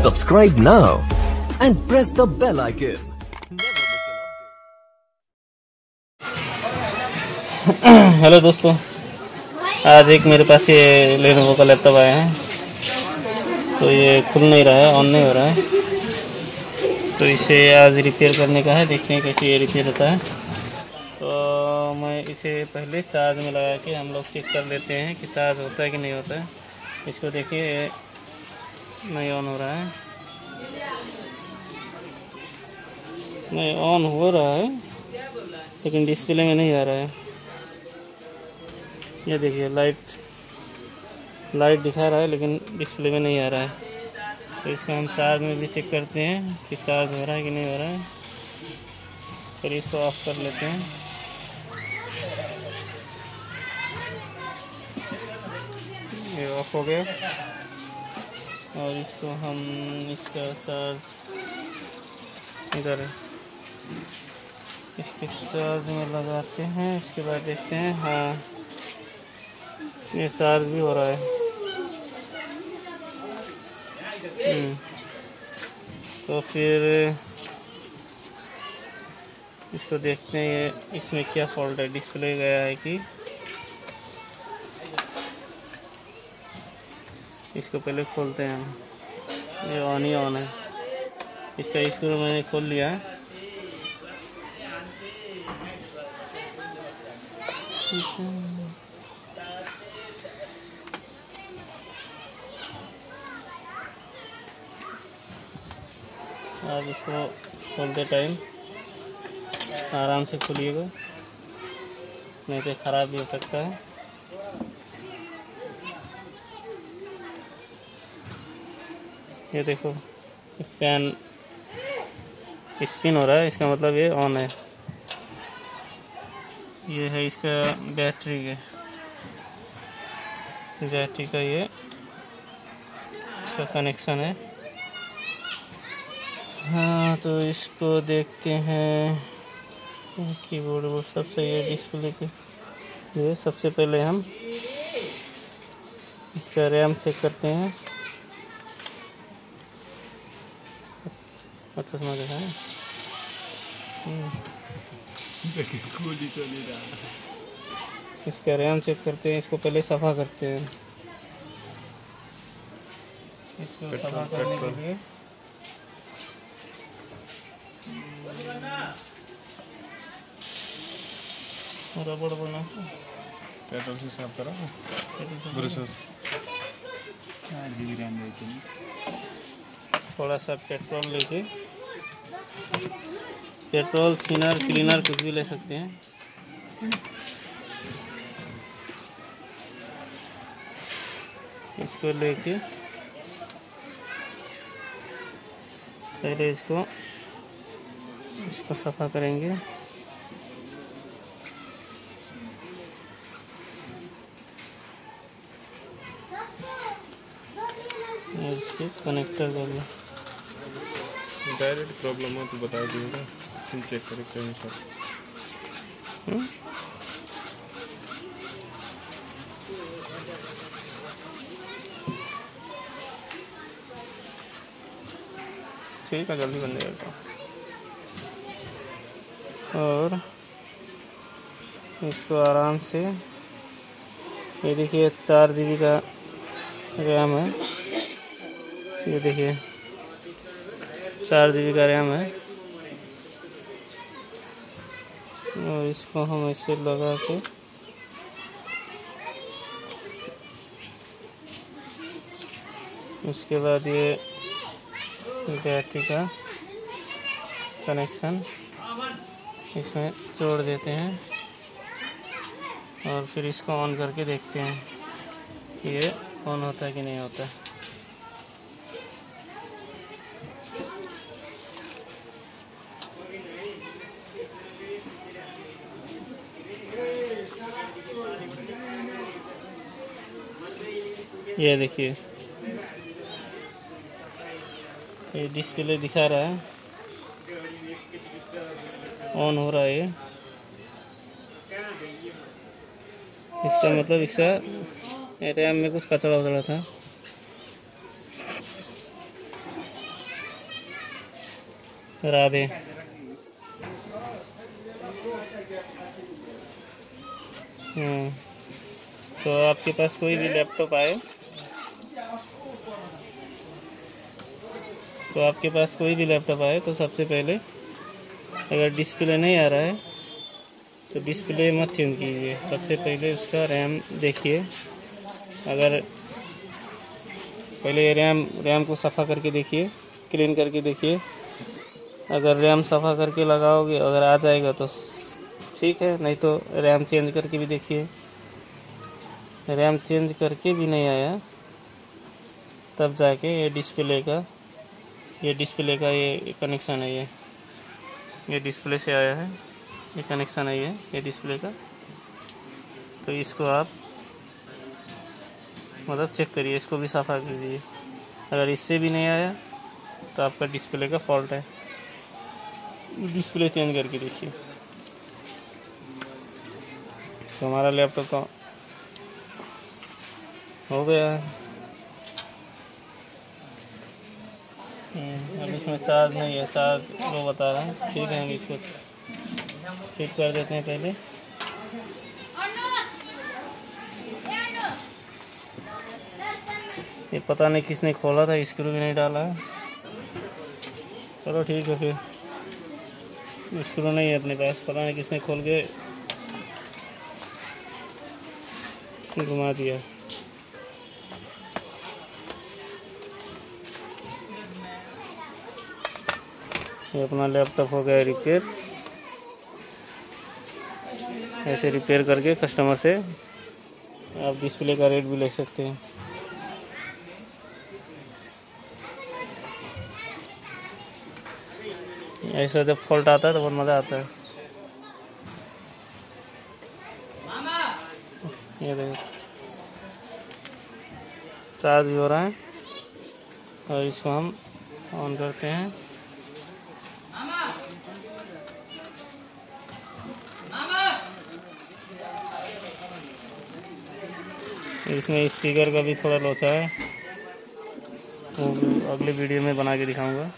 Subscribe now and press the bell icon. Hello दोस्तों, आज एक मेरे पास ये लेनोवो का लैपटॉप आया है। तो ये खुल नहीं रहा है, ऑन नहीं हो रहा है। तो इसे आज रिपेयर करने का है, देखते हैं कैसे ये रिपेयर होता है। तो मैं इसे पहले चार्ज में लगा के हम लोग चेक कर लेते हैं कि चार्ज होता है कि नहीं होता है। इसको देखिए, नहीं ऑन हो रहा है। नहीं, ऑन हो रहा है लेकिन डिस्प्ले में नहीं आ रहा है। ये देखिए, लाइट दिखा रहा है लेकिन डिस्प्ले में नहीं आ रहा है। तो इसका हम चार्ज में भी चेक करते हैं कि चार्ज हो रहा है कि नहीं हो रहा है। फिर इसको ऑफ कर लेते हैं। ये ऑफ हो गया और इसको हम इसका चार्ज इधर इसके चार्ज में लगाते हैं। इसके बाद देखते हैं, हाँ ये चार्ज भी हो रहा है। तो फिर इसको देखते हैं ये इसमें क्या फॉल्ट है, डिस्प्ले गया है कि। इसको पहले खोलते हैं हम। ये ऑन ही ऑन है। इसका स्क्रू मैंने खोल लिया है। आप इसको खोलते टाइम आराम से खोलिएगा, नहीं तो ख़राब भी हो सकता है। ये देखो, फैन स्पिन हो रहा है, इसका मतलब ये ऑन है। ये है इसका बैटरी का ये इसका कनेक्शन है। हाँ, तो इसको देखते हैं। कीबोर्ड वो सब सही है, डिस्प्ले के ये सबसे पहले हम इसका रैम चेक करते हैं। अच्छा समझ रहा है। इसका रैम चेक करते हैं। इसको पहले सफ़ा करते हैं। इसको सफ़ा करने के लिए रबड़ बना पेट्रोल से साफ करा 4 GB रैम लेके थोड़ा सा पेट्रोल लेके, पेट्रोल थिनर क्लीनर कुछ भी ले सकते हैं। इसको लेके पहले इसको सफ़ा करेंगे। इसके कनेक्टर कर लो। डायरेक्ट प्रॉब्लम हो तो बता दीजिएगा, चेक करके चाहिए सर। ठीक है, जल्दी बन जाएगा। और इसको आराम से, ये देखिए 4 GB का रैम है। ये देखिए 4 GB का रैम है। और इसको हम ऐसे लगा के उसके बाद ये बैटरी का कनेक्शन इसमें जोड़ देते हैं और फिर इसको ऑन करके देखते हैं कि ये ऑन होता है कि नहीं होता है। ये देखिए, ये डिस्प्ले दिखा रहा है, ऑन हो रहा है। इसका मतलब इसका रैम में कुछ कचरा उचड़ा था। राधे। तो आपके पास कोई भी लैपटॉप आए, तो सबसे पहले अगर डिस्प्ले नहीं आ रहा है तो डिस्प्ले मत चेंज कीजिए। सबसे पहले उसका रैम देखिए। अगर पहले रैम को सफ़ा करके देखिए, क्लीन करके देखिए। अगर रैम सफ़ा करके लगाओगे, अगर आ जाएगा तो ठीक है, नहीं तो रैम चेंज करके भी देखिए। रैम चेंज करके भी नहीं आया तब जाके ये डिस्प्ले का ये कनेक्शन है। ये डिस्प्ले से आया है, ये कनेक्शन है ये डिस्प्ले का। तो इसको आप मतलब चेक करिए, इसको भी सफ़ा कर दीजिए। अगर इससे भी नहीं आया तो आपका डिस्प्ले का फॉल्ट है। डिस्प्ले चेंज करके देखिए। तो हमारा लैपटॉप तो हो गया है। अब इसमें चार्ज नहीं है, चार्ज वो बता रहा है। ठीक है, हम इसको फिट कर देते हैं पहले। ये पता नहीं किसने खोला था, स्क्रू भी नहीं डाला है। चलो ठीक है, फिर स्क्रू नहीं है अपने पास, पता नहीं किसने खोल के घुमा दिया। ये अपना लैपटॉप हो गया रिपेयर। ऐसे रिपेयर करके कस्टमर से आप डिस्प्ले का रेट भी ले सकते हैं। ऐसा जब फॉल्ट आता है तो बहुत मज़ा आता है। ये देखो, चार्ज भी हो रहा है। और इसको हम ऑन करते हैं। इसमें स्पीकर का भी थोड़ा लोचा है, वो अगले वीडियो में बना के दिखाऊंगा।